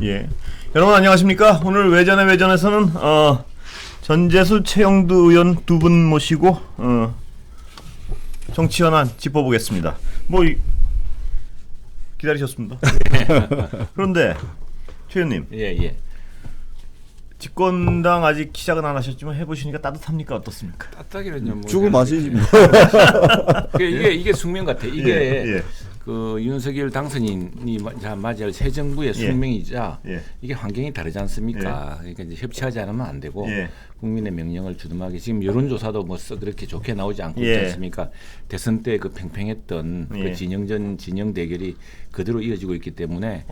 예, 여러분 안녕하십니까? 오늘 외전에서는 전재수 최영두 의원 두 분 모시고 정치 현안 짚어보겠습니다. 기다리셨습니다. 그런데 최 의원님, 예. 집권당 아직 시작은 안 하셨지만 해보시니까 따뜻합니까? 어떻습니까? 따뜻하기는요. 뭐 죽을 맛이지. 이게 숙명 같아. 이게 예. 그 윤석열 당선인이 맞이할 새 정부의 숙명이자 예. 이게 환경이 다르지 않습니까? 그러니까 이제 협치하지 않으면 안 되고 예. 국민의 명령을 주둔하게 지금 여론조사도 뭐 그렇게 좋게 나오지 않고 있지 않습니까? 대선 때 그 팽팽했던 그 진영전 진영 대결이 그대로 이어지고 있기 때문에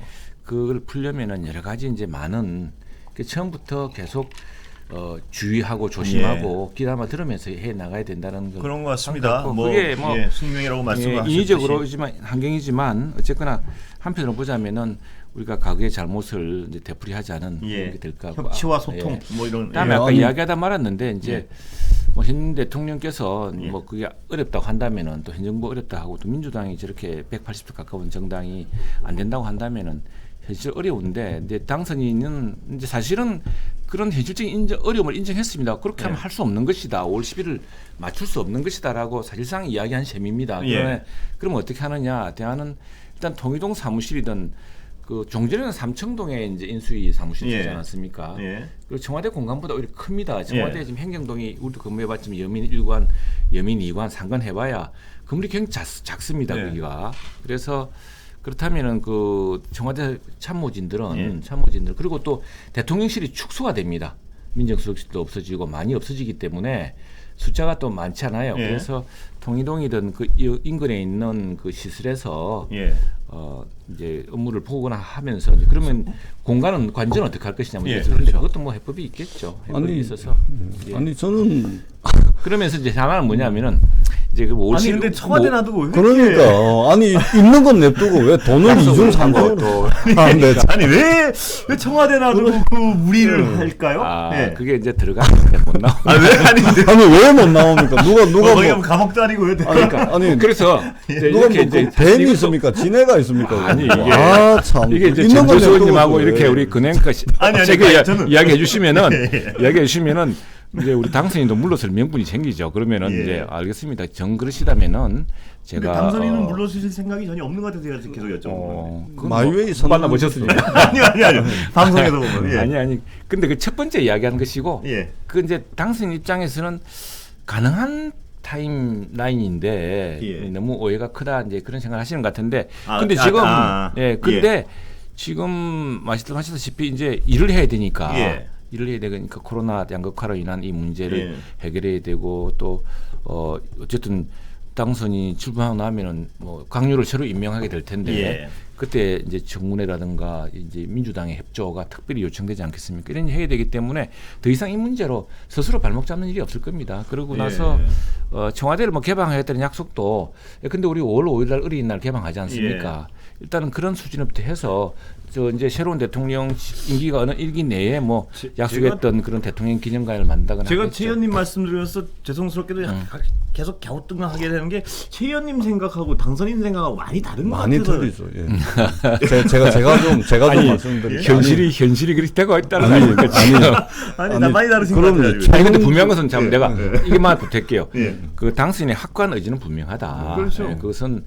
그걸 풀려면은 여러 가지 이제 많은 처음부터 계속 주의하고 조심하고 귀담아 들으면서 해 나가야 된다는 그런 것 같습니다. 그게 숙명이라고 말씀하셨듯이 인위적으로지만 환경이지만 어쨌거나 한편으로 보자면은 우리가 과거의 잘못을 이제 되풀이하자는 그런 게 될까. 협치와 소통 이런. 다음에 아까 이야기하다 말았는데 이제 현 대통령께서 뭐 그게 어렵다고 한다면은 또 현 정부 어렵다 하고 또 민주당이 저렇게 180도 가까운 정당이 안 된다고 한다면은 현실 어려운데 이제 당선인은 이제 사실은 그런 현실적인 어려움을 인정했습니다. 그렇게 하면 할 수 없는 것이다. 5월 10일을 맞출 수 없는 것이다라고 사실상 이야기한 셈입니다. 그러면 어떻게 하느냐? 대안은 일단 통일동 사무실이든 그 종전에는 삼청동에 이제 인수위 사무실이 있지 않았습니까? 그리고 청와대 공간보다 오히려 큽니다. 청와대 지금 행정동이 우리도 근무해봤지만 여민 1관, 여민 2관, 상관 해봐야 건물이 굉장히 작습니다. 거기가. 그래서 그렇다면은 그 청와대 참모진들 그리고 또 대통령실이 축소가 됩니다. 민정수석실도 없어지고 많이 없어지기 때문에 숫자가 또 많잖아요. 그래서 통일동이든 그 인근에 있는 그 시설에서 이제 업무를 보거나 하면서 그러면 공간은 관전은 어떻게 할 것이냐 그런데 그것도 뭐 해법이 있겠죠. 해법이 있어서 아니 저는 그러면서 이제 하나는 뭐냐면은 이제 그 아니 근데 청와대 놔두고 왜 그러니까 아니 있는 건 냅두고 왜 돈을 이중 삼중으로 아니 왜 청와대 놔두고 그 무리를 할까요? 그게 이제 들어가는데 못 나와. 아니 왜 못 나옵니까? 누가 뭐 감옥도 아니고 왜 아니 그래서 누가 뭐 뱀이 있습니까? 지네가 있습니까? 아니 이게 이제 전조수 의원님하고 이렇게 우리 근행가 저는 이야기해 주시면은 이제 우리 당선인도 물러설 명분이 생기죠. 그러면은 이제 알겠습니다. 정그러시다면은 제가 당선인은 물러서실 생각이 전혀 없는 것 같아서 제가 계속 여쭤보는 마이웨이 만나 보셨으니까. 아니 방송에서 보면 아니 근데 그 첫 번째 이야기하는 것이고 그 이제 당선인 입장에서는 가능한 타임 라인인데 너무 오해가 크다 이제 그런 생각을 하시는 것 같은데 근데 지금 근데 지금 말씀하셨다시피 이제 일을 해야 되니까 코로나 양극화로 인한 이 문제를 해결해야 되고 또 어쨌든 당선이 출범하고 나면은 뭐 강요를 새로 임명하게 될 텐데 그때 이제 청문회라든가 이제 민주당의 협조가 특별히 요청되지 않겠습니까? 이런 일을 해야 되기 때문에 더 이상 이 문제로 스스로 발목 잡는 일이 없을 겁니다. 그러고 나서 청와대를 뭐 개방하겠다는 약속도 근데 우리 5월 5일날 어린이날 개방하지 않습니까? 일단은 그런 수준부터 해서 이제 새로운 대통령 임기가 어느 일기 내에 뭐 약속했던 그런 대통령 기념관을 만다거나 제가 최 의원님 말씀드려서 죄송스럽게도 계속 갸우뚱하게 되는 게 최 의원님 생각하고 당선인 생각하고 많이 다른 것 같아서 많이 틀리죠. 제가 좀 말씀드릴게요. 현실이 그렇게 되고 있다는 거니까 아니 나 많이 다르신 것 같아요. 아니 근데 분명한 것은 참 내가 이게만 부탁할게요. 그 당선인의 확고한 의지는 분명하다. 그렇죠. 그것은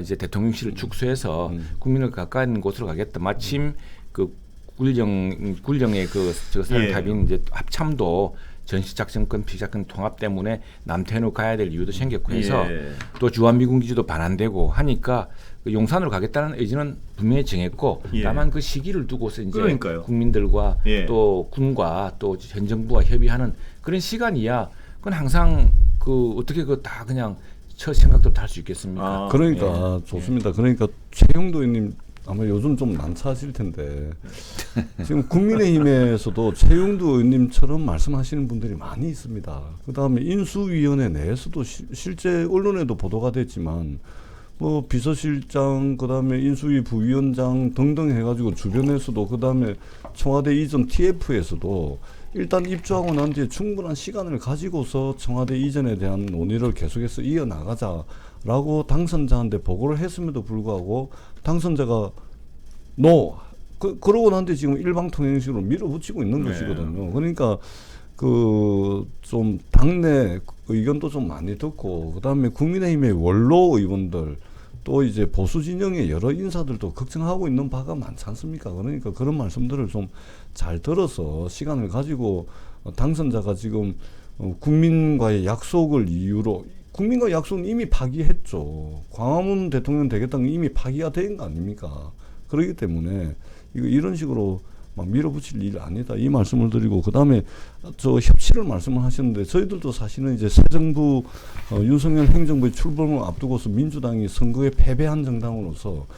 이제 대통령실을 축소해서 국민을 가까이 있는 곳으로 가겠다. 마침 그 굴령의 그 사령탑인 이제 합참도 전시작전권 피작권 통합 때문에 남태현으로 가야 될 이유도 생겼고 해서 또 주한미군 기지도 반환되고 하니까 그 용산으로 가겠다는 의지는 분명히 정했고 다만 그 시기를 두고서 이제 국민들과 또 군과 또 현 정부와 협의하는 그런 시간이야. 그건 항상 그 어떻게 그 다 그냥 첫 생각도 다 할 수 있겠습니까? 그러니까 좋습니다. 그러니까 최영도 의원님 아마 요즘 좀 난처하실 텐데 지금 국민의힘에서도 최영도 의원님처럼 말씀하시는 분들이 많이 있습니다. 그다음에 인수위원회 내에서도 실제 언론에도 보도가 됐지만 뭐 비서실장 그다음에 인수위 부위원장 등등 해가지고 주변에서도 그다음에 청와대 이전 TF에서도 일단 입주하고 난 뒤에 충분한 시간을 가지고서 청와대 이전에 대한 논의를 계속해서 이어나가자라고 당선자한테 보고를 했음에도 불구하고 당선자가 그러고 난데 지금 일방통행식으로 밀어붙이고 있는 네. 것이거든요. 그러니까 그 좀 당내 의견도 좀 많이 듣고 그다음에 국민의힘의 원로 의원들 또 이제 보수 진영의 여러 인사들도 걱정하고 있는 바가 많지 않습니까? 그러니까 그런 말씀들을 좀 잘 들어서 시간을 가지고 당선자가 지금 국민과의 약속을 이유로 국민과의 약속은 이미 파기했죠. 광화문 대통령 되겠다는 게 이미 파기가 된 거 아닙니까? 그렇기 때문에 이런 식으로 막 밀어붙일 일 아니다 이 말씀을 드리고 그다음에 저 협치를 말씀을 하셨는데 저희들도 사실은 이제 새 정부 윤석열 행정부의 출범을 앞두고서 민주당이 선거에 패배한 정당으로서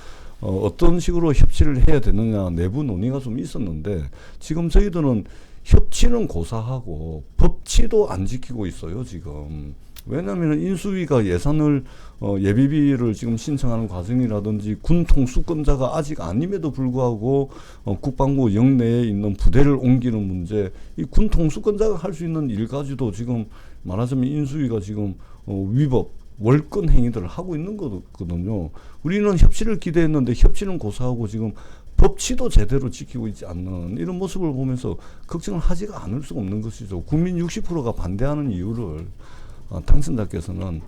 어떤 식으로 협치를 해야 되느냐 내부 논의가 좀 있었는데 지금 저희들은 협치는 고사하고 법치도 안 지키고 있어요 지금. 왜냐하면 인수위가 예산을 예비비를 지금 신청하는 과정이라든지 군 통수권자가 아직 아님에도 불구하고 국방부 영내에 있는 부대를 옮기는 문제, 이 군 통수권자가 할 수 있는 일 가지도 지금 말하자면 인수위가 지금 위법 월권 행위들을 하고 있는 거거든요. 우리는 협치를 기대했는데 협치는 고사하고 지금 법치도 제대로 지키고 있지 않는 이런 모습을 보면서 걱정을 하지가 않을 수가 없는 것이죠. 국민 60%가 반대하는 이유를 당선자께서는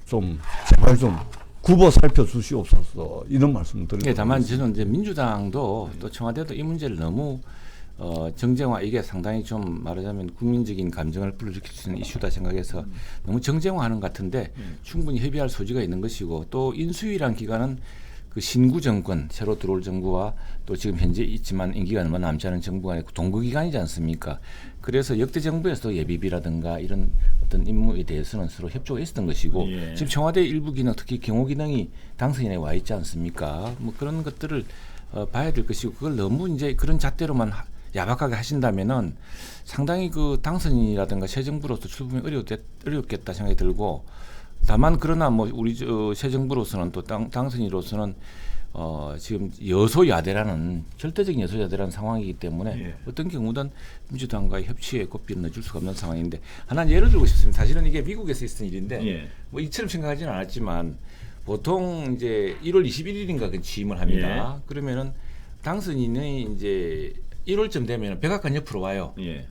좀 제발 좀 굽어 살펴주시옵소서 이런 말씀을 드립니다. 예, 다만 저는 이제 민주당도 또 청와대도 이 문제를 너무 정쟁화 이게 상당히 좀 말하자면 국민적인 감정을 불러일으킬 수 있는 이슈다 생각해서 너무 정쟁화하는 것 같은데 충분히 협의할 소지가 있는 것이고 또 인수위란 기관은 그 신구 정권 새로 들어올 정부와 또 지금 현재 있지만 임기가 얼마 남지 않은 정부 간의 동거기관이지 않습니까? 그래서 역대 정부에서도 예비비라든가 이런 어떤 임무에 대해서는 서로 협조가 있었던 것이고 예. 지금 청와대 일부 기능 특히 경호 기능이 당선인에 와 있지 않습니까? 뭐 그런 것들을 봐야 될 것이고 그걸 너무 이제 그런 잣대로만 야박하게 하신다면은 상당히 그 당선인이라든가 새 정부로서 출범이 어렵겠다 생각이 들고 다만 그러나 뭐 우리 새 정부로서는 또 당선인으로서는 지금 여소야대라는 절대적인 여소야대라는 상황이기 때문에 예. 어떤 경우든 민주당과의 협치에 고삐를 넣어줄 수가 없는 상황인데 하나 예를 들고 싶습니다. 사실은 이게 미국에서 있었던 일인데 예. 뭐 이처럼 생각하지는 않았지만 보통 이제 1월 21일인가 그 취임을 합니다. 예. 그러면은 당선인이 이제 1월쯤 되면 백악관 옆으로 와요. 예.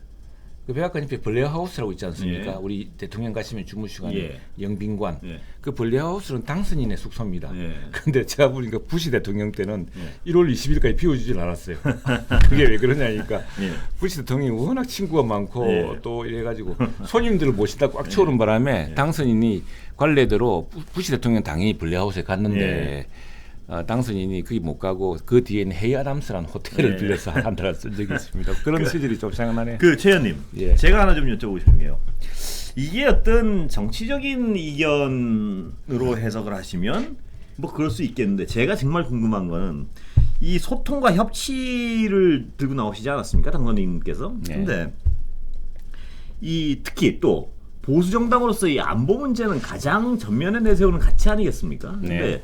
그 백악관 옆에 블레어하우스라고 있지 않습니까? 예. 우리 대통령 가시면 주무시고 예. 영빈관. 예. 그 블레어하우스는 당선인의 숙소입니다. 예. 근데 제가 보니까 부시 대통령 때는 예. 1월 20일까지 비워주질 않았어요. 그게 왜 그러냐니까 예. 부시 대통령이 워낙 친구가 많고 예. 또 이래가지고 손님들을 모시다 꽉 채우는 바람에 당선인이 관례대로 부시 대통령 당연히 블레어하우스에 갔는데 당선인이 거기 못 가고 그 뒤에는 헤이 아담스라는 호텔을 예. 빌려서 한 달 쓴 적이 있습니다. 그런 시절이 좀 생각나네요. 최 의원님, 예. 제가 하나 좀 여쭤보고 싶은 게요. 이게 어떤 정치적인 이견으로 해석을 하시면 뭐 그럴 수 있겠는데 제가 정말 궁금한 거는 이 소통과 협치를 들고 나오시지 않았습니까, 당선인께서? 네. 근데 이 특히 또 보수 정당으로서 이 안보 문제는 가장 전면에 내세우는 가치 아니겠습니까? 근데 네.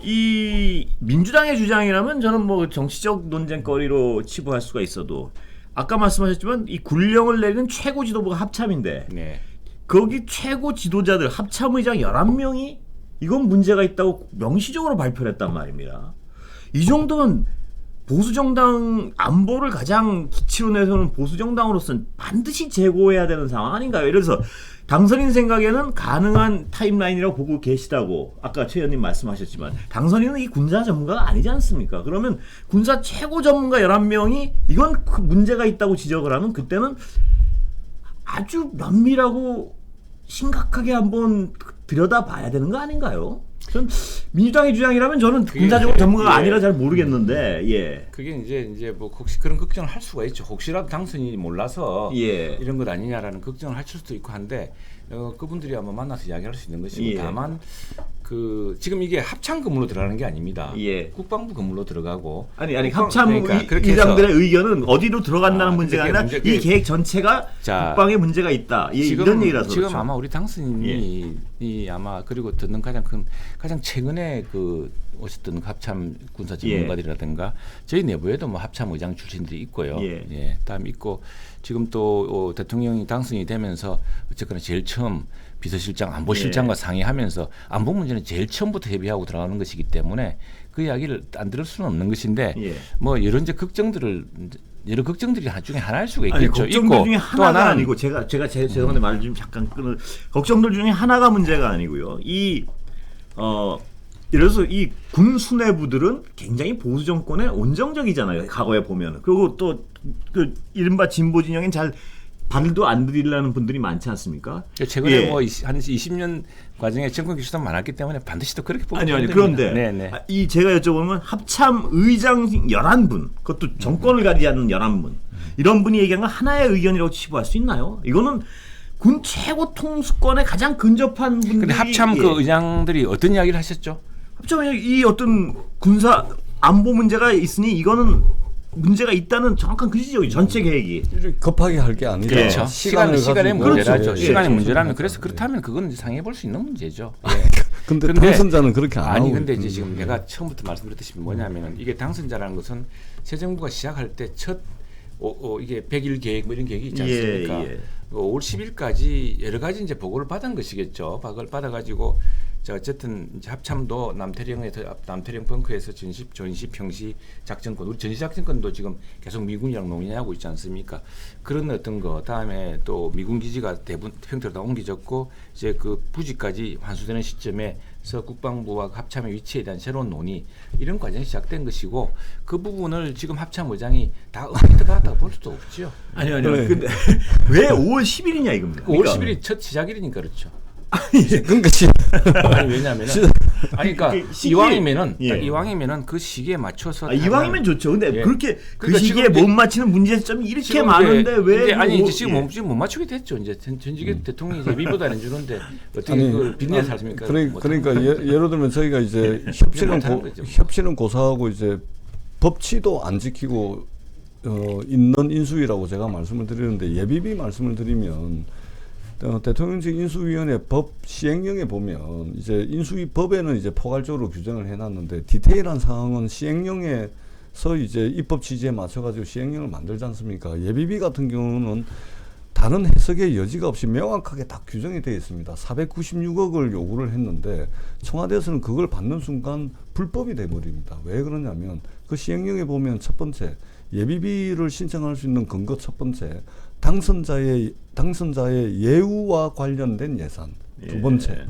이 민주당의 주장이라면 저는 뭐 정치적 논쟁거리로 치부할 수가 있어도 아까 말씀하셨지만 이 군령을 내리는 최고 지도부가 합참인데 네. 거기 최고 지도자들 합참의장 11명이 이건 문제가 있다고 명시적으로 발표를 했단 말입니다. 이 정도면 보수정당 안보를 가장 기치로 내세우는 보수정당으로서는 반드시 제고해야 되는 상황 아닌가요? 예를 들어서 당선인 생각에는 가능한 타임라인이라고 보고 계시다고 아까 최 의원님 말씀하셨지만 당선인은 이 군사 전문가가 아니지 않습니까? 그러면 군사 최고 전문가 11명이 이건 그 문제가 있다고 지적을 하면 그때는 아주 면밀하고 심각하게 한번 들여다봐야 되는 거 아닌가요? 전 민주당의 주장이라면 저는 군사적으로 전문가가 아니라 잘 모르겠는데 예. 그게 이제 뭐 혹시 그런 걱정을 할 수가 있죠. 혹시라도 당선인이 몰라서 예. 이런 것 아니냐라는 걱정을 할 수도 있고 한데 그분들이 아마 만나서 이야기할 수 있는 것이고 예. 다만 그 지금 이게 합참 건물로 들어가는 게 아닙니다. 예. 국방부 건물로 들어가고 아니 합참 그러니까 그렇게 해서 의장들의 의견은 어디로 들어간다는 문제가 그게 아니라 문제- 이 계획 전체가 자, 국방에 문제가 있다. 이런 얘기라서 지금 그렇죠. 아마 우리 당선인이 이 아마 그리고 듣는 가장 최근에 그 오셨던 합참 군사 전문가들이라든가 저희 내부에도 뭐 합참 의장 출신들이 있고요. 예. 다음 있고 지금 또 대통령이 당선이 되면서 어쨌거나 제일 처음 비서실장, 안보실장과 상의하면서 안보 문제는 제일 처음부터 협의하고 들어가는 것이기 때문에 그 이야기를 안 들을 수는 없는 것인데 뭐 여러 이제 여러 걱정들이 중에 하나일 수가 아니, 있겠죠. 걱정들 있고 중에 또 하나가 하나는 아니고 제가 죄송한데 말 좀 잠깐 끊어. 걱정들 중에 하나가 문제가 아니고요. 예를 들어서 이 군 수뇌부들은 굉장히 보수 정권에 온정적이잖아요. 과거에 보면은. 그리고 또 그 이른바 진보 진영엔 잘 발도 안 들이려는 분들이 많지 않습니까? 최근에 뭐 한 20년 과정에 정권 교수도 많았기 때문에 반드시 또 그렇게 보면 아니 그런데 네네. 제가 여쭤보면 합참 의장 11분 그것도 정권을 가지지 않는 11분 이런 분이 얘기한 건 하나의 의견이라고 치부할 수 있나요? 이거는 군 최고 통수권에 가장 근접한 분들이 근데 합참 그 의장들이 어떤 이야기를 하셨죠? 합참 이 어떤 군사 안보 문제가 있으니 이거는 문제가 있다는 정확한 그 지적이 전체 계획이 급하게 할 게 아니라 그렇죠. 시간의 문제라죠. 그렇죠. 시간의 예. 문제라면 그래서 그렇다면 그건 이제 상의해 볼 수 있는 문제죠. 근데 당선자는 그렇게 안 하고 아니 근데 이제 지금 내가 처음부터 말씀드렸듯이 뭐냐면은 이게 당선자라는 것은 새 정부가 시작할 때 첫 이게 100일 계획 뭐 이런 계획이 있지 않습니까? 5월 10일까지 여러 가지 이제 보고를 받은 것이겠죠. 보고를 받아가지고 어쨌든 이제 합참도 남태령 벙커에서 전시 평시 작전권, 우리 전시 작전권도 지금 계속 미군이랑 논의하고 있지 않습니까? 그런 어떤 거 다음에 또 미군 기지가 대부분 형태로 다 옮겨졌고 이제 그 부지까지 환수되는 시점에서 국방부와 합참의 위치에 대한 새로운 논의 이런 과정이 시작된 것이고 그 부분을 지금 합참 의장이 다 받았다고 볼 수도 없죠. 아니요. 근데 왜 5월 10일이냐 이겁니다. 5월 10일이 첫 시작일이니까 그렇죠. 그러니까 아니 왜냐면은 그러니까 이왕이면은 그 시기에 맞춰서 이왕이면 좋죠. 근데 그렇게 그 그러니까 시기에 못 맞히는 문제점이 이렇게 많은데 왜 지금 못 맞추게 됐죠. 이제 전직의 대통령이 예비보도 안 해주는데 어떻게 그걸 빚내 살습니까? 그러니까 예를 들면 저희가 이제 협치는 고사하고 이제 법치도 안 지키고 있는 인수위라고 제가 말씀을 드리는데 예비비 말씀을 드리면. 대통령직 인수위원회 법 시행령에 보면 이제 인수위 법에는 이제 포괄적으로 규정을 해놨는데 디테일한 사항은 시행령에서 이제 입법 취지에 맞춰가지고 시행령을 만들지 않습니까? 예비비 같은 경우는 다른 해석의 여지가 없이 명확하게 딱 규정이 되어 있습니다. 496억을 요구를 했는데 청와대에서는 그걸 받는 순간 불법이 돼버립니다. 왜 그러냐면 그 시행령에 보면 첫 번째 예비비를 신청할 수 있는 근거 첫 번째 당선자의 예우와 관련된 예산. 두 번째,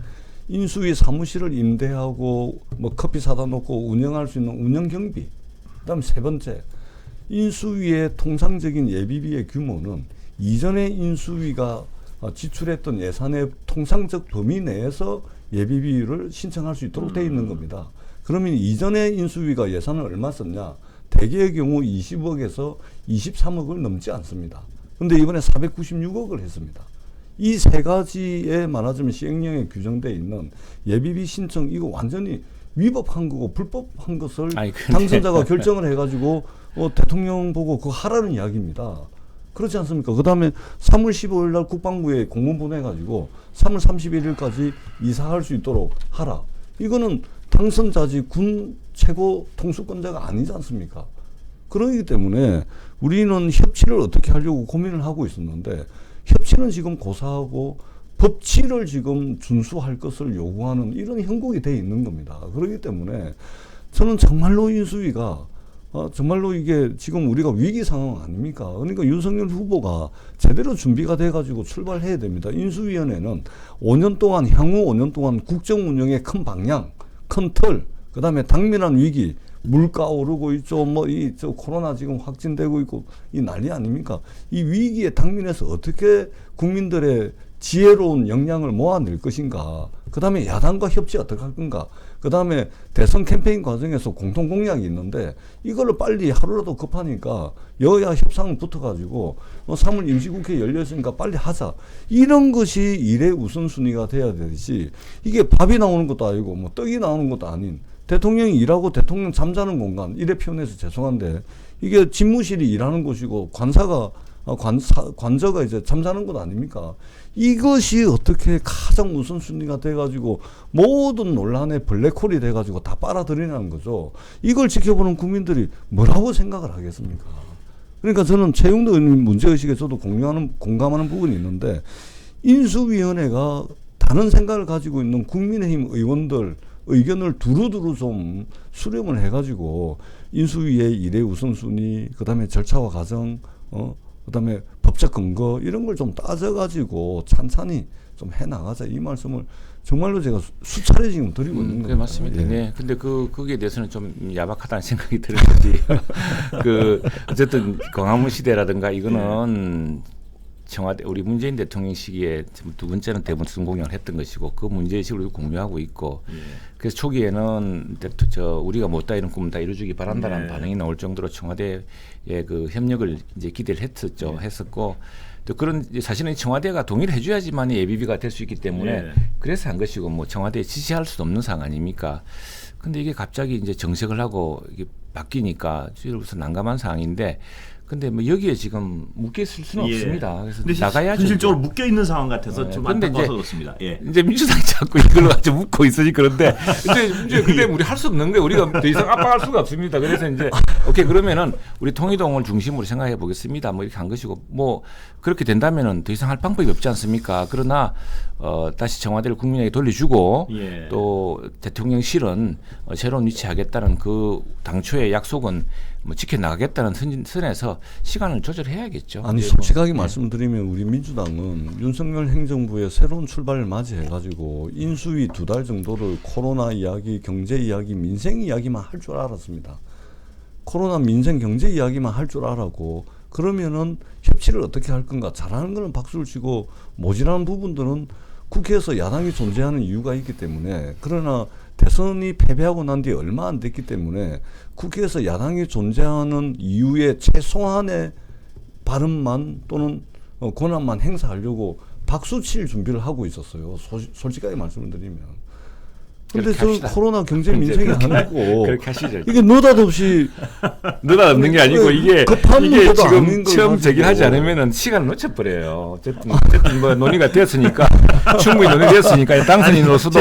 인수위 사무실을 임대하고 뭐 커피 사다 놓고 운영할 수 있는 운영 경비. 그다음 세 번째, 인수위의 통상적인 예비비의 규모는 이전에 인수위가 지출했던 예산의 통상적 범위 내에서 예비비를 신청할 수 있도록 되어 있는 겁니다. 그러면 이전에 인수위가 예산을 얼마 썼냐? 대개의 경우 20억에서 23억을 넘지 않습니다. 근데 이번에 496억을 했습니다. 이 세 가지에 말하자면 시행령에 규정되어 있는 예비비 신청 이거 완전히 위법한 거고 불법한 것을 당선자가 결정을 해가지고 대통령 보고 그거 하라는 이야기입니다. 그렇지 않습니까? 그 다음에 3월 15일 날 국방부에 공문 보내가지고 3월 31일까지 이사할 수 있도록 하라. 이거는 당선자지 군 최고 통수권자가 아니지 않습니까? 그러기 때문에 우리는 협치를 어떻게 하려고 고민을 하고 있었는데 협치는 지금 고사하고 법치를 지금 준수할 것을 요구하는 이런 형국이 돼 있는 겁니다. 그렇기 때문에 저는 정말로 인수위가 정말로 이게 지금 우리가 위기 상황 아닙니까? 그러니까 윤석열 후보가 제대로 준비가 돼가지고 출발해야 됩니다. 인수위원회는 5년 동안 향후 5년 동안 국정 운영의 큰 방향, 큰 틀, 그 다음에 당면한 위기, 물가 오르고 있죠. 저 코로나 지금 확진되고 있고 이 난리 아닙니까? 이 위기의 당면에서 어떻게 국민들의 지혜로운 역량을 모아낼 것인가. 그 다음에 야당과 협치 어떻게 할 건가. 그 다음에 대선 캠페인 과정에서 공통 공약이 있는데 이거를 빨리 하루라도 급하니까 여야 협상 붙어가지고 3월 임시국회 열렸으니까 빨리 하자. 이런 것이 일의 우선순위가 돼야 되지. 이게 밥이 나오는 것도 아니고 뭐 떡이 나오는 것도 아닌 대통령이 일하고 대통령 잠자는 공간 이래 표현해서 죄송한데 이게 집무실이 일하는 곳이고 관저가 이제 잠자는 것 아닙니까? 이것이 어떻게 가장 우선순위가 돼가지고 모든 논란의 블랙홀이 돼가지고 다 빨아들이냐는 거죠. 이걸 지켜보는 국민들이 뭐라고 생각을 하겠습니까? 그러니까 저는 최영도 의원님 문제의식에 저도 공감하는 부분이 있는데 인수위원회가 다른 생각을 가지고 있는 국민의힘 의원들 의견을 두루두루 좀 수렴을 해가지고 인수위의 일의 우선순위, 그다음에 절차와 과정, 그다음에 법적 근거 이런 걸 좀 따져가지고 찬찬히 좀 해나가자 이 말씀을 정말로 제가 수차례 지금 드리고 있는 겁니다. 네, 맞습니다. 예. 네. 근데 거기에 대해서는 좀 야박하다는 생각이 들었지. 어쨌든 광화문 시대라든가 이거는 청와대 우리 문재인 대통령 시기에 두 번째는 대부분 성공을 했던 것이고 그 문제의식을 공유하고 있고 그래서 초기에는 우리가 못다 이런 꿈을 다 이루어주기 바란다라는 반응이 나올 정도로 청와대의 그 협력을 이제 기대를 했었고 또 그런 사실은 청와대가 동의를 해줘야지만 예비비가 될 수 있기 때문에 그래서 한 것이고 뭐 청와대에 지시할 수도 없는 상황 아닙니까? 근데 이게 갑자기 이제 정색을 하고 이게 바뀌니까 저희로서 난감한 상황인데. 근데 뭐 여기에 지금 묶여 있을 수는 없습니다. 그래서 나가야죠. 현실적으로 묶여 있는 상황 같아서 좀 근데 안타까워서 그렇습니다. 예. 이제 민주당이 자꾸 이걸 가지고 묶고 있으니 그런데 근데 우리 할 수 없는 거예요. 우리가 더 이상 압박할 수가 없습니다. 그래서 이제 오케이 그러면은 우리 통일동을 중심으로 생각해 보겠습니다. 뭐 이렇게 한 것이고 뭐 그렇게 된다면은 더 이상 할 방법이 없지 않습니까? 그러나 다시 청와대를 국민에게 돌려주고 또 대통령실은 새로운 위치하겠다는 그 당초의 약속은 뭐 지켜나가겠다는 선에서 시간을 조절해야겠죠. 아니 솔직하게 말씀드리면 우리 민주당은 윤석열 행정부의 새로운 출발을 맞이해가지고 인수위 2달 정도를 코로나 이야기, 경제 이야기, 민생 이야기만 할 줄 알았습니다. 코로나, 민생, 경제 이야기만 할 줄 알았고 그러면은 협치를 어떻게 할 건가 잘하는 거는 박수를 치고 모자라는 부분들은 국회에서 야당이 존재하는 이유가 있기 때문에 그러나 대선이 패배하고 난 뒤에 얼마 안 됐기 때문에 국회에서 야당이 존재하는 이유의 최소한의 발언만 또는 권한만 행사하려고 박수칠 준비를 하고 있었어요. 솔직하게 말씀을 드리면. 근데 저 코로나 경제 민생이 아니고 그렇게 하시죠. 이게 느닷없이 느닷없는 게 아니고 이게 지금 처음 제기하지 않으면은 시간을 놓쳐버려요. 어쨌든 뭐 논의가 됐으니까 충분히 논의됐으니까 당선인으로서도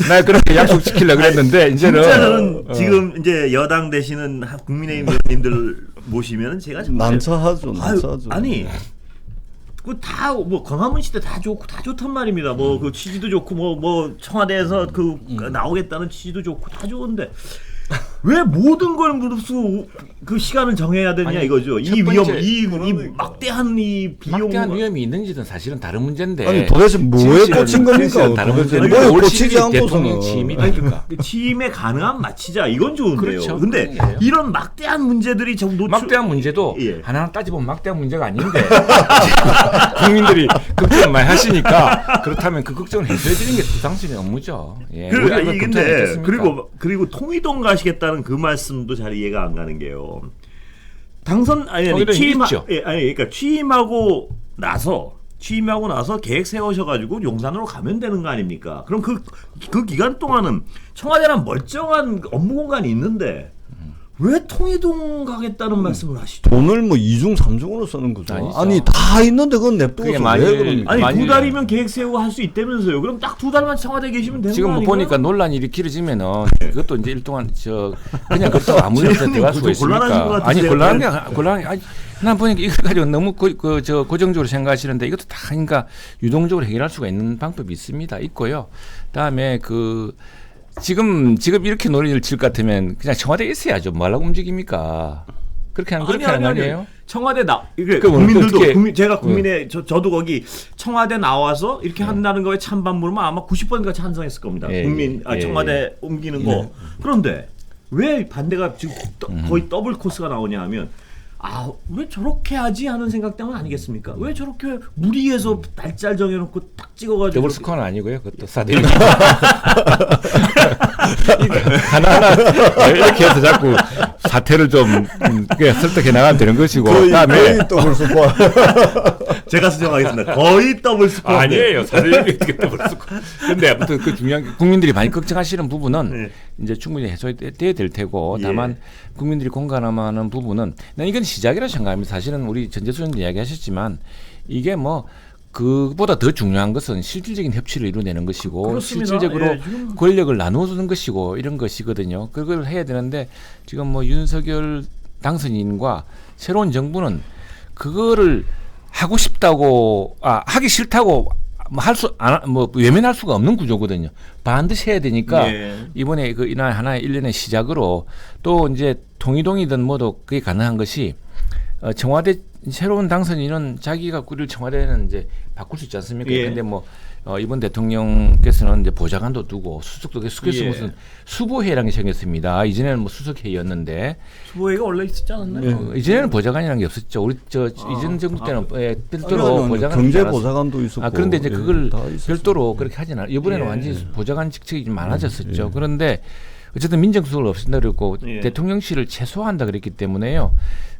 나 그렇게 약속 지키려고 그랬는데 이제는 진짜는 지금 이제 여당 되시는 국민의힘 의원님들 모시면 제가 정말 난처하죠. 아니. 그 다 뭐 광화문 시대 다 좋고 다 좋단 말입니다. 뭐 그 취지도 좋고 뭐 청와대에서 그 나오겠다는 취지도 좋고 다 좋은데 왜 모든 걸 무릅쓰고 그 시간을 정해야 되냐 이거죠. 이 위험, 이 막대한 이 비용, 막대한 위험이 있는지는 사실은 다른 문제인데. 아니 도대체 뭐에 꽂힌 겁니까? 다른 문제는 뭐에 꽂히지 않고서는 취임이 됩니까? 취임에 가능한 마치자 이건 좋은데요. 그렇죠. 근데 이런 막대한 문제들이 좀 막대한 문제도 하나하나 따지보면 막대한 문제가 아닌데 국민들이 걱정 많이 하시니까 그렇다면 그 걱정을 해소해드리는 게 당신의 업무죠. 근데 그리고 통일동 가시겠다는 그 말씀도 잘 이해가 안 가는 게요. 그러니까 취임하고 나서 계획 세우셔가지고 용산으로 가면 되는 거 아닙니까? 그럼 그 기간 동안은 청와대란 멀쩡한 업무 공간이 있는데 왜 통일동 가겠다는 말씀을 하시죠? 돈을 뭐 2중 3중으로 쓰는 거죠. 아니죠. 아니 다 있는데 그건 냅두고서 왜 그럽니까? 아니 2달이면 계획 세우고 할 수 있다면서요. 그럼 딱 2달만 청와대 계시면 되는 지금 거 뭐 아닌가요? 보니까 논란이 이렇게 길어지면은 그것도 이제 일동안 그냥 그것도 아무 데나 들어갈 수가 있으니까. 아니 곤란한 게 아니 난 보니까 이걸 가지고 너무 고정적으로 생각하시는데 이것도 다 그러니까 유동적으로 해결할 수가 있는 방법이 있고요. 그다음에 지금 이렇게 논의를 칠 것 같으면 그냥 청와대에 있어야죠. 뭐 하려고 움직입니까? 그렇게 하는 거 아니에요? 청와대 국민들도 제가 저도 거기 청와대 나와서 이렇게 한다는 거에 찬반 물으면 아마 90%가 찬성했을 겁니다. 청와대 옮기는 거. 그런데 왜 반대가 지금 거의 더블 코스가 나오냐 하면 왜 저렇게 하지 하는 생각 때문 아니겠습니까? 왜 저렇게 무리해서 날짜를 정해놓고 딱 찍어가지고 더블 스코어는 아니고요. 그것도 사대일 하나하나 이렇게 해서 자꾸 사태를 좀 설득해 나가면 되는 것이고 그다음에 더블 스코어 제가 수정하겠습니다. 거의 더블 스코어 아니에요. 사대일이 어떻게 더블 스코어? 근데 아무튼 그 중요한 게 국민들이 많이 걱정하시는 부분은 이제 충분히 해소돼야 될 테고 다만 국민들이 공감하는 부분은 난 이건 시작이라 생각합니다. 사실은 우리 전재수님 이야기하셨지만 이게 뭐 그보다 더 중요한 것은 실질적인 협치를 이루어내는 것이고 그렇습니다. 실질적으로 권력을 나누어주는 것이고 이런 것이거든요. 그걸 해야 되는데 지금 뭐 윤석열 당선인과 새로운 정부는 그거를 하고 싶다고 하기 싫다고 뭐 외면할 수가 없는 구조거든요. 반드시 해야 되니까 예. 이번에 그 이날 하나의 일련의 시작으로 또 이제 통이동이든 뭐도 그게 가능한 것이 청와대 새로운 당선인은 자기가 꾸릴 청와대는 이제 바꿀 수 있지 않습니까? 예. 근데 뭐 이번 대통령께서는 이제 보좌관도 두고 수석도 그래서 예. 무슨 수보회라는 게 생겼습니다. 이전에는 뭐 수석회의였는데 수보회가 원래 있었지 않았나요? 이전에는 보좌관이라는 게 없었죠. 우리 이전 정부 때는 별도로 아니요, 보좌관 경제 보좌관도 있었고. 그런데 이제 그걸 다 있었어요. 별도로 그렇게 하진 않아요. 이번에는 예. 완전히 보좌관 직책이 좀 많아졌었죠. 그런데 어쨌든 민정수석을 없앤다 그랬고 예. 대통령실을 최소화한다 그랬기 때문에요.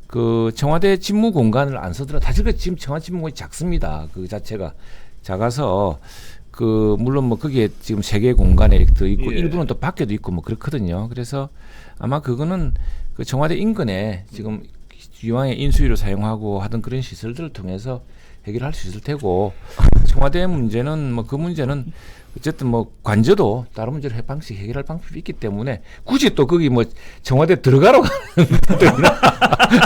그 청와대 집무 공간을 안 쓰더라. 사실 지금 청와대 집무 공간이 작습니다. 그 자체가 작아서 그 물론 뭐 거기에 지금 세 개의 공간에 이렇게 더 있고 예. 일부는 또 밖에도 있고 뭐 그렇거든요. 그래서 아마 그거는 그 청와대 인근에 지금 이왕에 인수위로 사용하고 하던 그런 시설들을 통해서 해결할 수 있을 테고 청와대 문제는 뭐 그 문제는 어쨌든 뭐 관저도 다른 문제로 방식 해결할 방법이 있기 때문에 굳이 또 거기 뭐 청와대 들어가러 가는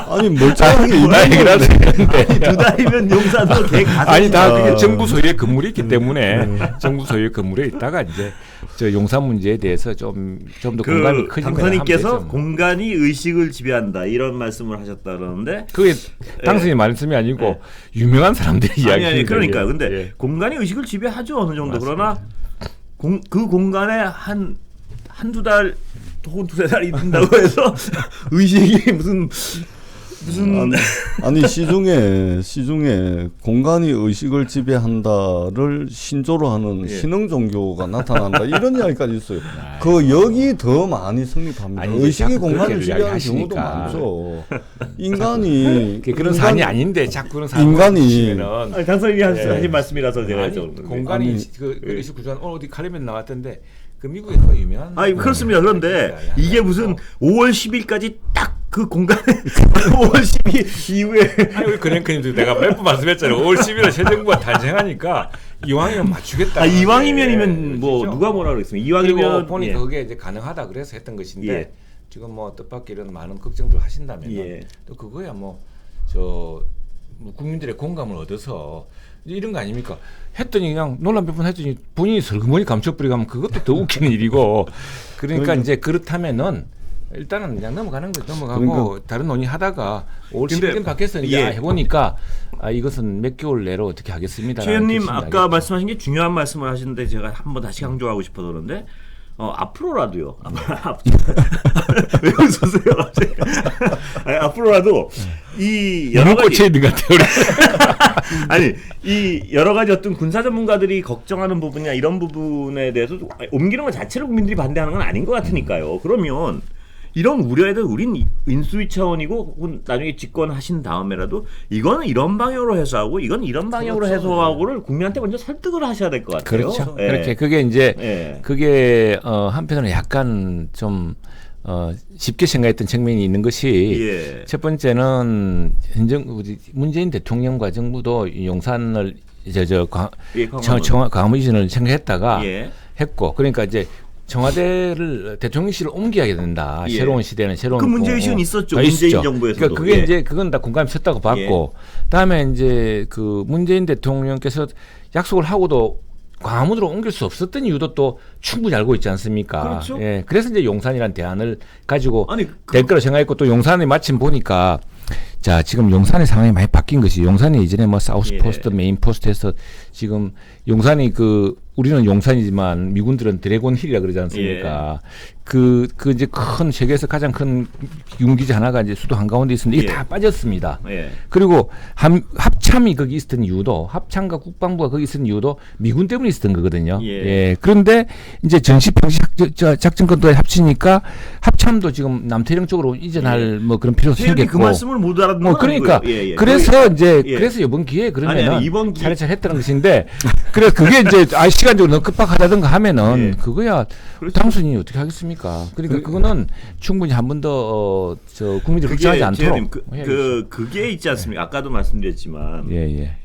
아니 멀쩡하게 해결할 수 있는데 두 달이면 용산으로 개 가서 아니 다 그게 정부 소유의 건물이 있기 때문에 정부 소유의 건물에 있다가 이제 저 용산 문제에 대해서 좀 더 공감이 그 커지면 당선인께서 공간이 의식을 지배한다 이런 말씀을 하셨다 그러는데 그게 당선인 말씀이 아니고 유명한 사람들의 아니 이야기입니다. 그러니까 근데 예. 공간이 의식을 지배하죠 어느 정도. 맞습니다. 그러나 그 공간에 한두 달 혹은 두세 달 있는다고 해서 의식이 무슨 아니 시중에 공간이 의식을 지배한다를 신조로 하는 예. 신흥 종교가 나타난다 이런 이야기까지 있어요. 그 여기 더 많이 성립합니다. 아니, 의식이 자꾸 공간을 그렇게 지배하는 경우도 이야기하시니까. 많죠. 인간이 그런 산이 아닌데 자꾸 그런 산 인간이 아니, 당선인이 예. 하신 말씀이라서 제가 아니, 여쭤보는 거예요. 공간이 아니, 그 의식 구조한 어디 칼리면 나왔던데 그 미국에 더 유명한 아니 그렇습니다. 그런데 이게 무슨 5월 10일까지 딱 그 공간에 5월 10일 이후에 아니 우리 근행크님도 내가 몇 번 말씀했잖아요. 5월 10일에 새 정부가 탄생하니까 이왕이면 맞추겠다. 이왕이면이면 뭐 그렇죠? 누가 뭐라 그랬습니까? 그리고 이왕이면 보니까 예. 그게 이제 가능하다 그래서 했던 것인데 예. 지금 뭐 뜻밖의 이런 많은 걱정들 하신다면 예. 또 그거야 뭐 국민들의 공감을 얻어서 이제 이런 거 아닙니까? 했더니 그냥 논란 몇 번 했더니 본인이 설그머니 감춰버리고 하면 그것도 더 웃기는 일이고 그러니까 이제 그렇다면은 일단은 그냥 넘어가는 거 넘어가고 다른 논의하다가 5월 10일 밖에서 이제 예. 해보니까 이것은 몇 개월 내로 어떻게 하겠습니다. 최 의원님 아까 말씀하신 게 중요한 말씀을 하시는데 제가 한번 다시 강조하고 싶어서 그런데 앞으로라도요. 왜 웃으세요? 아니, 앞으로라도 이 여러 너무 꽂혀 가지 있는 것 같아요. 아니 이 여러 가지 어떤 군사 전문가들이 걱정하는 부분이나 이런 부분에 대해서 옮기는 것 자체를 국민들이 반대하는 건 아닌 것 같으니까요. 그러면 이런 우려에 대해서 우린 인수위 차원이고 혹은 나중에 집권하신 다음에라도 이거는 이런 방향으로 해소하고 이건 이런 방향으로 그렇죠. 해소하고를 국민한테 먼저 설득을 하셔야 될 것 같아요. 그렇죠. 예. 그렇게 그게 이제 예. 그게 한편으로는 약간 좀 쉽게 생각했던 측면이 있는 것이 예. 첫 번째는 우리 문재인 대통령과 정부도 용산을 광화문시를 생각했다가 예. 했고 그러니까 이제 청와대를 대통령실을 옮겨야 된다. 예. 새로운 시대는 새로운 그 문제의식은 있었죠. 문재인 있었죠. 정부에서도. 그러니까 그게 예. 이제 그건 다 공감이 섰다고 봤고 다음에 이제 그 문재인 대통령께서 약속을 하고도 광화문으로 옮길 수 없었던 이유도 또 충분히 알고 있지 않습니까? 그렇죠. 예. 그래서 이제 용산이라는 대안을 가지고 아니, 될 거라 생각했고 또 용산에 마침 보니까 자 지금 용산의 상황이 많이 바뀐 것이 용산이 이전에 뭐 사우스 예. 포스트, 메인 포스트에서 지금 용산이 우리는 용산이지만 미군들은 드래곤 힐이라 그러지 않습니까? 그 이제 큰 세계에서 가장 큰 유기지 하나가 이제 수도 한가운데 있습니다. 이게 예. 다 빠졌습니다. 예. 그리고 합참이 거기 있었던 이유도 합참과 국방부가 거기 있었던 이유도 미군 때문에 있었던 거거든요. 예. 그런데 이제 전시 평시 작전권도 합치니까 합참도 지금 남태령 쪽으로 이전할 뭐 그런 필요성이 최 의원님 생겼고. 그 말씀을 못 알아듣는 건 그러니까 아니고요. 예, 예. 그래서 이제 예. 그래서 이번 기회에 그러면은 아니, 이번 기회- 차례차례 했다는 것인데 그래서 그게 이제 시간적으로 너무 급박하다든가 하면은 예. 그거야 그렇죠. 당선인이 어떻게 하겠습니까? 그러니까 그거는 충분히 한 번 더 국민들이 걱정하지 않도록 그게 있지 않습니까? 아까도 말씀드렸지만 예.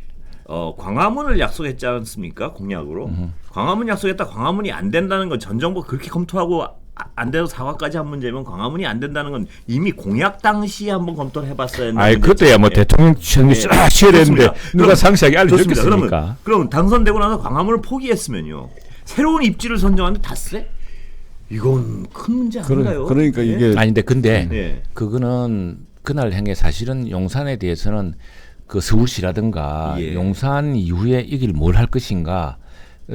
광화문을 약속했지 않습니까? 공약으로. 광화문 약속했다 광화문이 안 된다는 건 전 정부가 그렇게 검토하고 안 돼서 사과까지 한 문제면 광화문이 안 된다는 건 이미 공약 당시에 한번 검토를 해봤어야 했는데. 아이 그때야 뭐 대통령 시험이 치열했는데 누가 상세하게 알려줬겠습니까? 그럼 당선되고 나서 광화문을 포기했으면요. 새로운 입지를 선정하는데 닷새? 이건 큰 문제 아닌가요? 그러니까 예? 이게 아닌데 근데 예. 그거는 그날 행에 사실은 용산에 대해서는 그 서울시라든가 예. 용산 이후에 이 길 뭘 할 것인가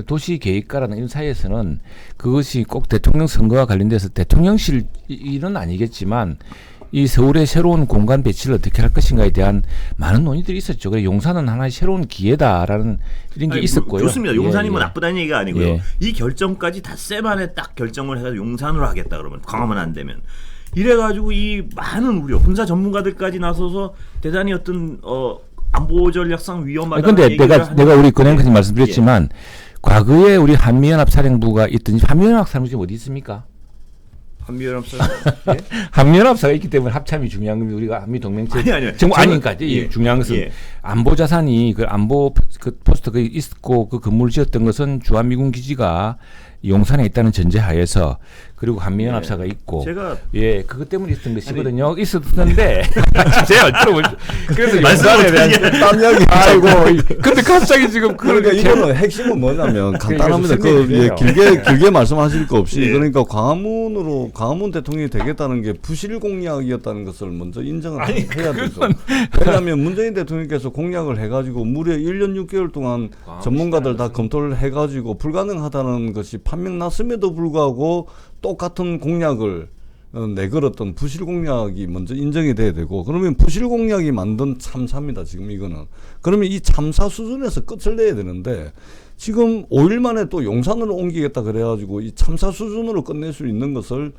도시계획가라는 이런 사이에서는 그것이 꼭 대통령 선거와 관련돼서 대통령실 일은 아니겠지만 이 서울의 새로운 공간 배치를 어떻게 할 것인가에 대한 많은 논의들이 있었죠. 그래서 용산은 하나의 새로운 기회다라는 이런 게 아니, 있었고요. 좋습니다. 용산이 예, 뭐 예. 나쁘다는 얘기가 아니고요. 예. 이 결정까지 닷새 만에 딱 결정을 해서 용산으로 하겠다 그러면 광화문 안 되면 이래가지고 이 많은 우려 군사 전문가들까지 나서서 대단히 어떤 안보 전략상 위험하다는 근데 얘기를 내가 우리 근행까지 예. 말씀드렸지만 과거에 우리 한미연합사령부가 있던 한미연합사령부 지금 어디 있습니까? 한미연합사 예? 한미연합사가 있기 때문에 합참이 중요한 겁니다. 우리가 한미 동맹체 아니요. 정부 저는- 아니니까 예. 이 중요한 것은 예. 안보 자산이 그 안보 그 포스터 그 있고 그 건물을 지었던 것은 주한미군 기지가 용산에 있다는 전제하에서 그리고 한미연합사가 있고 제가 예 그것 때문에 있었던 것이거든요. 있었는데 제가 들어보죠. 그래서 말씀 용산에 대한 어떻게 딴 이야기 아이고 근데 갑자기 지금 그러니까 그렇게 이거는 핵심은 뭐냐면 간단합니다. 그러니까 그 예, 설명해주세요. 길게 말씀하실 거 없이 예. 그러니까 광화문 대통령이 되겠다는 게 부실 공약이었다는 것을 먼저 인정을 해야 되죠. 왜냐하면 문재인 대통령께서 공약을 해가지고 무려 1년 6개월 동안 전문가들 다 검토를 해가지고 불가능하다는 것이 판명났음에도 불구하고 똑같은 공약을 내걸었던 부실 공약이 먼저 인정이 돼야 되고 그러면 부실 공약이 만든 참사입니다. 지금 이거는. 그러면 이 참사 수준에서 끝을 내야 되는데 지금 5일 만에 또 용산으로 옮기겠다 그래가지고 이 참사 수준으로 끝낼 수 있는 것을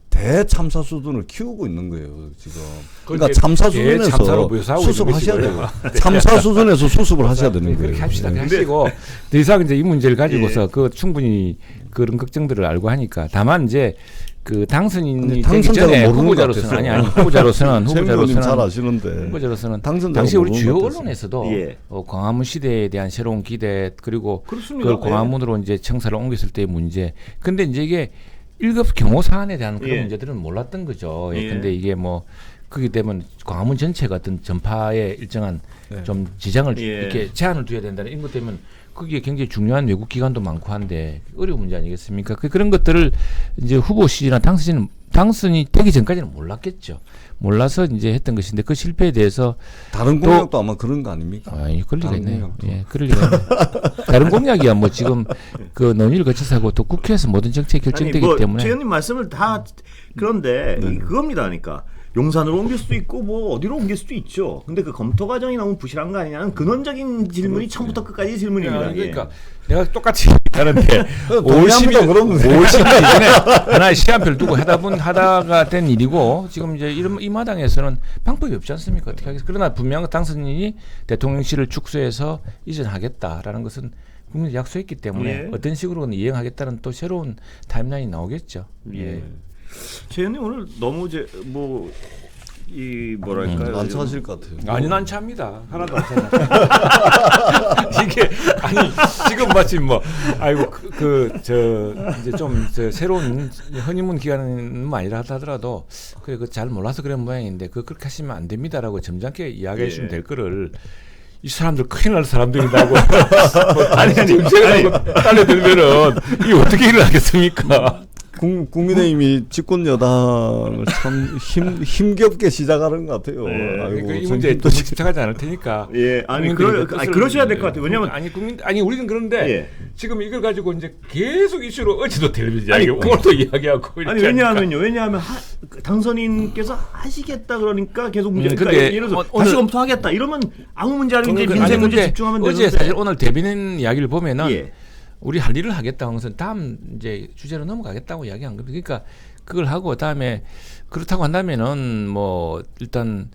대참사 수준을 키우고 있는 거예요. 지금. 그러니까 참사 대참사로 수준에서 묘사하고 수습하셔야 있는 돼요. 참사 수준에서 수습을 하셔야 되는 거예요. 그렇게 합시다. 예. 하시고 더 이상 이제 이 문제를 가지고서 예. 그 충분히 그런 걱정들을 알고 하니까 다만 이제 그 당선인이 근데 되기 당선자가 전에 모르는 것 후보자로서는 같아서. 아니 후보자로서는 최 의원님 잘 후보자로서는 아시는데 후보자로서는 당선자가 당시 우리 모르는 주요 것 같아서. 언론에서도 예. 광화문 시대에 대한 새로운 기대 그리고 그렇습니다. 그걸 광화문으로 이제 청사를 옮겼을 때의 문제. 근데 이제 이게 1급 경호 사안에 대한 그런 예. 문제들은 몰랐던 거죠. 예. 근데 이게 뭐 그렇게 되면 광화문 전체가 어떤 전파에 일정한 네. 좀 지장을 예. 이렇게 제한을 두어야 된다는 이런 것 때문에 그게 굉장히 중요한 외국 기관도 많고 한데 어려운 문제 아니겠습니까? 그런 것들을 이제 후보 시기나 당선이 되기 전까지는 몰랐겠죠. 몰라서 이제 했던 것인데 그 실패에 대해서 다른 공약도 아마 그런 거 아닙니까? 아니 그럴 리가 다른 있네요. 공약도. 예, 그럴 리가 있네요. 다른 공약이야 뭐 지금 그 논의를 거쳐서 하고 또 국회에서 모든 정책이 결정되기 때문에 최 의원님 말씀을 다 그런데 그겁니다. 그러니까 용산으로 옮길 수도 있고 뭐 어디로 옮길 수도 있죠. 근데 그 검토 과정이 너무 부실한 거 아니냐는 근원적인 질문이 처음부터 끝까지 질문입니다. 그러니까 내가 똑같이 하는데 동의합니다, 그러면. 50년 전에 하나의 시한표를 두고 하다가 된 일이고 지금 이제 이 마당에서는 방법이 없지 않습니까? 어떻게 하겠어요? 그러나 분명한 당선인이 대통령실을 축소해서 이전하겠다라는 것은 국민이 약속했기 때문에 예. 어떤 식으로는 이행하겠다는 또 새로운 타임라인이 나오겠죠. 예. 최 의원님 오늘 너무 뭐랄까요? 안 차실 것 같아요. 아니 난 차입니다. 하나도 안 차요. 이게 아니 지금 마침 뭐 아이고 이제 좀 새로운 허니문 기간은 아니라 하더라도 그래 그 잘 몰라서 그런 모양인데 그렇게 하시면 안 됩니다라고 점잖게 이야기해 주시면 될 거를 이 사람들 큰일 날 사람들이라고 아니 정책하고 딸려들면은 이게 어떻게 일을 하겠습니까? 국민의힘이 집권 여당을 참 힘겹게 시작하는 것 같아요. 네. 아이고, 그러니까 이 좀 문제에 힘도 또 집착하지 않을 테니까. 예, 아니 국민들이 뜻을 그러셔야 될 것 같아요. 왜냐면 아니 우리는 그런데 예. 지금 이걸 가지고 이제 계속 이슈로 어제도 텔레비전 아니, 이야기, 오늘도 이야기하고 아니 이렇게 하니까. 왜냐하면 당선인께서 하시겠다 그러니까 계속 문제. 그러니까 근데 예를 들어서 오늘- 다시 검토하겠다 이러면 아무 문제 아니고 이제 아니, 민생 문제 근데 집중하면 어제 되는데. 사실 오늘 대변인 이야기를 보면은 예. 우리 할 일을 하겠다 하면서 다음 이제 주제로 넘어가겠다고 이야기한 겁니다. 그러니까 그걸 하고 다음에 그렇다고 한다면은 뭐 일단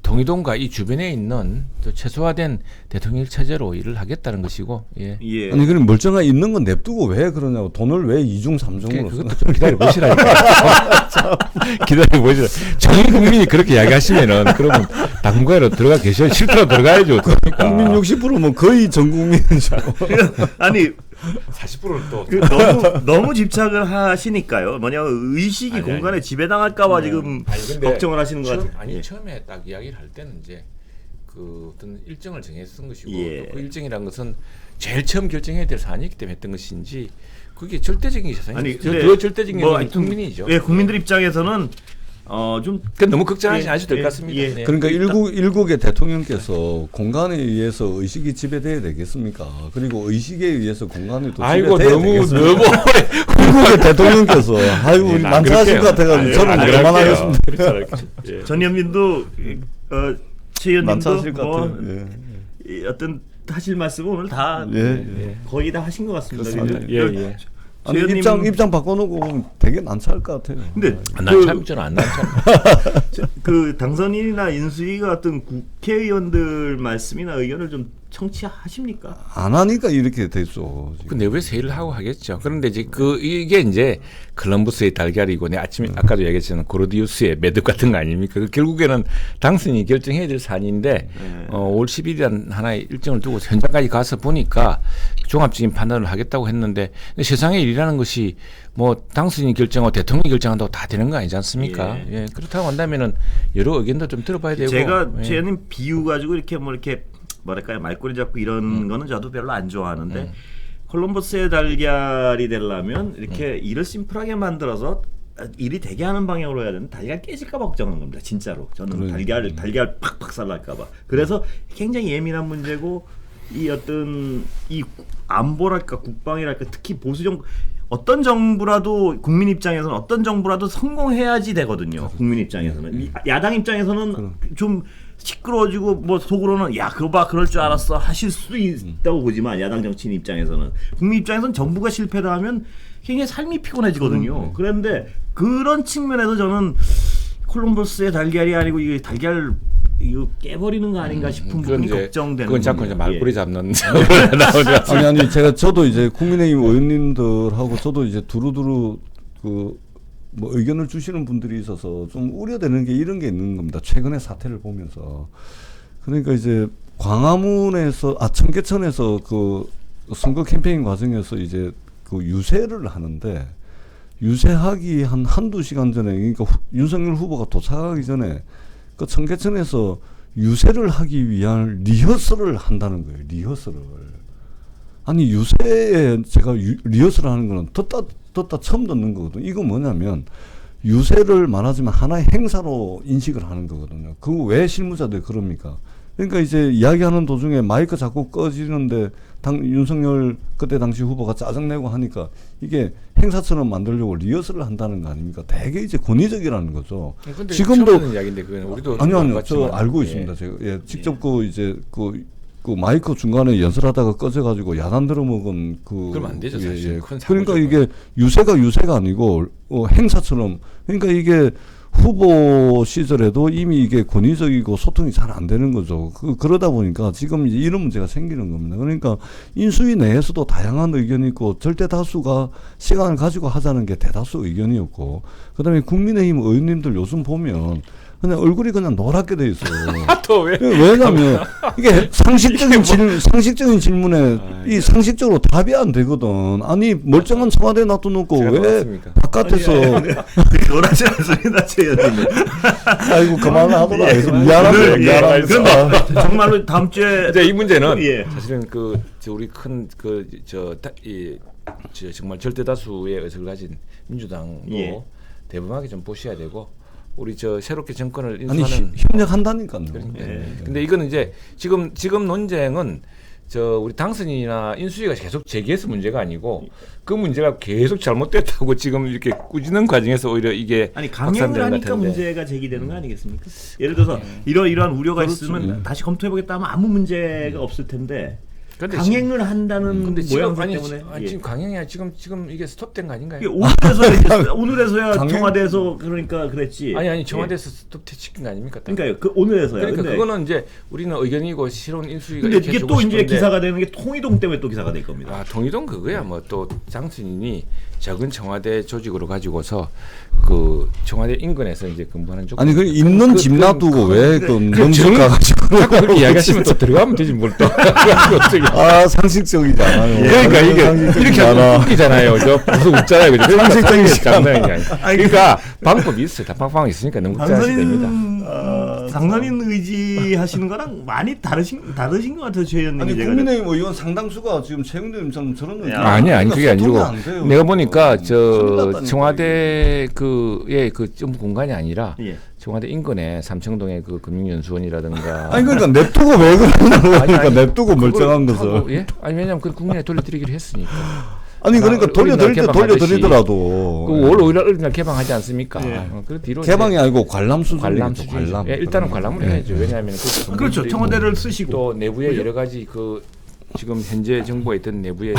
동이동과 이 주변에 있는 또 최소화된 대통령 체제로 일을 하겠다는 것이고 예. 예. 아니 그럼 멀쩡한 있는 건 냅두고 왜 그러냐고 돈을 왜 2중 3중으로 그것도 좀 기다려 보시라니까. 기다려 보시라. 전 국민이 그렇게 이야기하시면은 그러면 당분간으로 들어가 계셔. 실제로 들어가야죠. 국민 60%면 거의 전 국민이죠. 아니 40%를 또 너무 집착을 하시니까요. 뭐냐면 의식이 아니, 공간에 지배당할까봐 지금 아니, 근데 걱정을 하시는 것 처음, 같아요. 아니 예. 처음에 딱 이야기를 할 때는 이제 그 어떤 일정을 정해서 쓴 것이고 예. 또그 일정이란 것은 제일 처음 결정해야 될 사안이기 때문에 했던 것인지 그게 절대적인 사안이 아니 더 근데 절대적인 뭐 건 하여튼 국민이죠. 예, 국민들 입장에서는 좀 그 너무 걱정하지 예, 않으셔도 될 예, 것 같습니다. 예. 네. 그러니까 일국의 대통령께서 공간에 의해서 의식이 지배돼야 되겠습니까? 그리고 의식에 의해서 공간이 또 아이고 지배돼야 너무 되겠습니까? 너무 일국의 대통령께서 아이고 우리 안 만차하실 것 그럴게요. 같아가지고 저는 안 그만하겠습니다. 그렇죠. 전현민도 최 의원님도 만차하실 것 뭐 같아요. 예. 이 어떤 하실 말씀은 오늘 다 예. 거의 다 하신 것 같습니다. 그렇습니다. 예, 예. 아니, 의원님은- 입장 바꿔놓고 보면 되게 난처할 것 같아요. 근데 난 저는 안 난참. 그 당선인이나 인수위가 어떤 국회의원들 말씀이나 의견을 좀 청취하십니까? 안 하니까 이렇게 됐죠. 지금. 그 내부에서 회의를 하고 하겠죠. 그런데 이제 이게 이제 콜럼버스의 달걀이고 내 아침에 아까도 얘기했지만 고르디우스의 매듭 같은 거 아닙니까? 그 결국에는 당선이 결정해야 될 사안인데 5월 10일이라는 하나의 일정을 두고 현장까지 가서 보니까 종합적인 판단을 하겠다고 했는데 근데 세상의 일이라는 것이 뭐 당선인이 결정하고 대통령이 결정한다고 다 되는 거 아니지 않습니까? 예. 그렇다고 한다면은 여러 의견도 좀 들어봐야 되고. 제가 예. 최 의원님 비유 가지고 이렇게 뭐 이렇게 뭐랄까요 말꼬리 잡고 이런 거는 저도 별로 안 좋아하는데 콜럼버스의 달걀이 되려면 이렇게 일을 심플하게 만들어서 일이 되게 하는 방향으로 해야 되는데 달걀 깨질까봐 걱정하는 겁니다. 진짜로 저는 달걀 팍팍 살랄까봐. 그래서 굉장히 예민한 문제고 이 어떤 이 안보랄까 국방이랄까 특히 보수 정부 어떤 정부라도 국민 입장에서는 어떤 정부라도 성공해야지 되거든요. 국민 입장에서는 야당 입장에서는 좀 시끄러워지고 뭐 속으로는 야 그거 봐 그럴 줄 알았어 하실 수도 있다고 보지만 야당 정치인 입장에서는 국민 입장에서는 정부가 실패를 하면 굉장히 삶이 피곤해지거든요. 그런데 그런 측면에서 저는 콜럼버스의 달걀이 아니고 이게 달걀 이거 깨버리는 거 아닌가 싶은 부분이 걱정되는. 그건 자꾸 이제 겁니다. 말꼬리 예. 잡는 나오죠. 아니 저도 이제 국민의힘 의원님들하고 저도 이제 두루두루 그 뭐 의견을 주시는 분들이 있어서 좀 우려되는 게 이런 게 있는 겁니다. 최근의 사태를 보면서 그러니까 이제 광화문에서 청계천에서 그 선거 캠페인 과정에서 이제 그 유세를 하는데 유세하기 한두 시간 전에 그러니까 윤석열 후보가 도착하기 전에 그 청계천에서 유세를 하기 위한 리허설을 한다는 거예요. 리허설을. 아니 유세에 제가 리허설 하는 거는 듣다 처음 듣는 거거든요. 이거 뭐냐면 유세를 말하자면 하나의 행사로 인식을 하는 거거든요. 그거 왜 실무자들이 그럽니까? 그러니까 이제 이야기하는 도중에 마이크 자꾸 꺼지는데 윤석열 그때 당시 후보가 짜증내고 하니까 이게 행사처럼 만들려고 리허설을 한다는 거 아닙니까? 되게 이제 권위적이라는 거죠. 지금도 이야기인데 그건 우리도 아니요, 저 알고 있습니다. 제가 직접 그 이제 그 마이크 중간에 연설하다가 꺼져가지고 야단 들어먹은 그러면 안 되죠, 사실. 큰 그러니까 사고죠, 이게 유세가 아니고 행사처럼 그러니까 이게 후보 시절에도 이미 이게 권위적이고 소통이 잘 안 되는 거죠. 그러다 보니까 지금 이제 이런 문제가 생기는 겁니다. 그러니까 인수위 내에서도 다양한 의견이 있고 절대 다수가 시간을 가지고 하자는 게 대다수 의견이었고 그다음에 국민의힘 의원님들 요즘 보면 그냥 얼굴이 그냥 노랗게 돼 있어요. 또 왜? 왜냐면 이게 상식적인 질문에 이 상식적으로 답이 안 되거든. 아니 멀쩡한 청와대 놔둬놓고 왜 맞습니까? 바깥에서 노랗지 않습니다, 최 의원님. 아이고 그만을 하도록 하겠습니다. 미안합니다. 미안합니다. 그런데 정말로 다음 주에 이제 이 문제는 예. 사실은 우리 큰 정말 절대 다수의 의석을 가진 민주당도 예. 대범하게 좀 보셔야 되고 우리 새롭게 정권을 아니 인수하는 협력한다니까요. 근데 이거는 이제 지금 논쟁은 우리 당선인이나 인수위가 계속 제기해서 문제가 아니고 그 문제가 계속 잘못됐다고 지금 이렇게 꾸짖는 과정에서 오히려 이게 아니 강행을 확산되는 것 하니까 같은데. 문제가 제기되는 거 아니겠습니까? 예를 들어서 이러한 우려가 그렇죠. 있으면 다시 검토해보겠다 하면 아무 문제가 없을 텐데 근데 강행을 한다는 근데 모양새 지금 때문에 예. 지금 강행이야 지금 이게 스톱된 거 아닌가요? 이게 오늘에서야 강행? 청와대에서 그러니까 그랬지. 아니 청와대에서 스톱시킨 거 아닙니까? 그러니까요. 그 오늘에서야. 그러니까 근데, 그거는 이제 우리는 의견이고 실온 인수위가 근데 이렇게 이게 해주고 또 이제 싶은데 기사가 되는 게 통이동 때문에 또 기사가 될 겁니다. 아 통일동 그거야 뭐 또 당선인이 작은 청와대 조직으로 가지고서 그 청와대 인근에서 이제 근무하는 쪽 아니 그 있는 집 놔두고 왜 그 넘집 가가지고 자꾸 그렇게 이야기하시면 또 들어가면 되지 뭘 또 아 상식적이지 않아요. 그러니까 이게 상식적이지 이렇게 않아. 하면 웃기잖아요. 저 무슨 웃잖아요. 그죠? 상식적인 장난이 아니에요. 그러니까 방법이 있어요. 다 방법이 있으니까 너무 걱정하시면 됩니다. 당선인 의지하시는 거랑 많이 다르신 것 같아요, 최 의원님. 아니 국민의힘 의원 상당수가 지금 최영도 의원처럼 저런 의지. 아니 그게 아니고 안 돼요. 내가 보니까 저 큰일 났다니까, 청와대 그좀 공간이 아니라 예. 청와대 인근에 삼청동의 그 금융연수원이라든가 아니 그러니까 냅두고 왜 그러냐고 그러니까 아니, 냅두고 멀쩡한 그걸 것을. 하고, 예? 아니 왜냐면 그 국민에 돌려드리기로 했으니까. 아니 그러니까 돌려드릴 때 개방하듯이 돌려드리더라도 그 5월 5일 어린날 개방하지 않습니까? 예. 그 뒤로 개방이 이제 아니고 관람 수준이죠. 관람 수준. 관람. 예, 일단은 관람을 해야죠. 왜냐하면 그 그렇죠. 청와대를 쓰시고 또 내부에 여러 가지 그 지금 현재 정부에 있던 내부의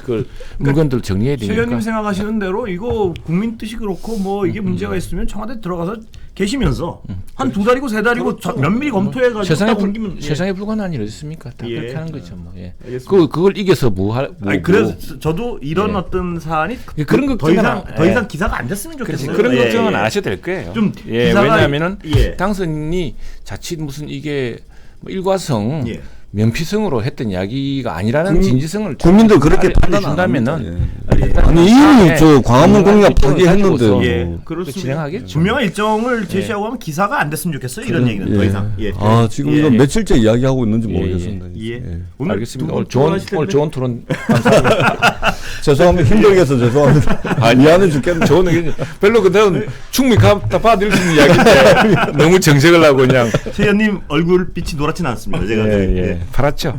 그 물건들 정리해야 최 되니까. 의원님 생각하시는 대로 이거 국민 뜻이 그렇고 뭐 이게 문제가 있으면 청와대 들어가서 계시면서 한 2달이고 3달이고 그렇죠. 면밀히 검토해가지고 세상에 딱 옮기면 세상에 불가능한 일이 있습니까? 다 예. 그렇게 하는 거죠, 뭐. 예. 알겠습니다. 그걸 이겨서 뭐 아니 그래서 저도 이런 예. 어떤 사안이 그런 더 걱정은 이상 안- 더 예. 이상 기사가 안 됐으면 좋겠어요. 그런 예, 걱정은 예. 안 하셔도 될 거예요. 좀 예, 기사가- 왜냐하면은 예. 당선인이 자칫 무슨 이게 뭐 일과성 예. 면피성으로 했던 이야기가 아니라는 진지성을 국민들 그렇게 판단 안 준다면은 합니다. 아니 이미 저 광화문 공약 포기했는데 뭐. 예, 그렇습니다. 진행하겠죠. 분명한 일정을 제시하고 하면 기사가 안 됐으면 좋겠어요. 이런 얘기는 더 예. 이상. 예. 아 지금 예. 이거 며칠째 이야기하고 있는지 예, 모르겠습니다. 예. 예. 오늘 알겠습니다. 두분 오늘 좋은 토론하실 오늘 텐데. 좋은 토론 감사합니다. 죄송합니다. 힘들게 해서 죄송합니다. 미안해 죽겠네. 좋은 의견 별로 그다음 충분히 다 받을 수 있는 이야기인데 너무 정색을 하고 그냥 최 의원님 얼굴 빛이 노랗지는 않습니다. 제가 예, 예. 파랗죠.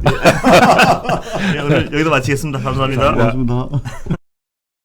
예, 오늘 여기서 마치겠습니다. 감사합니다. 고맙습니다.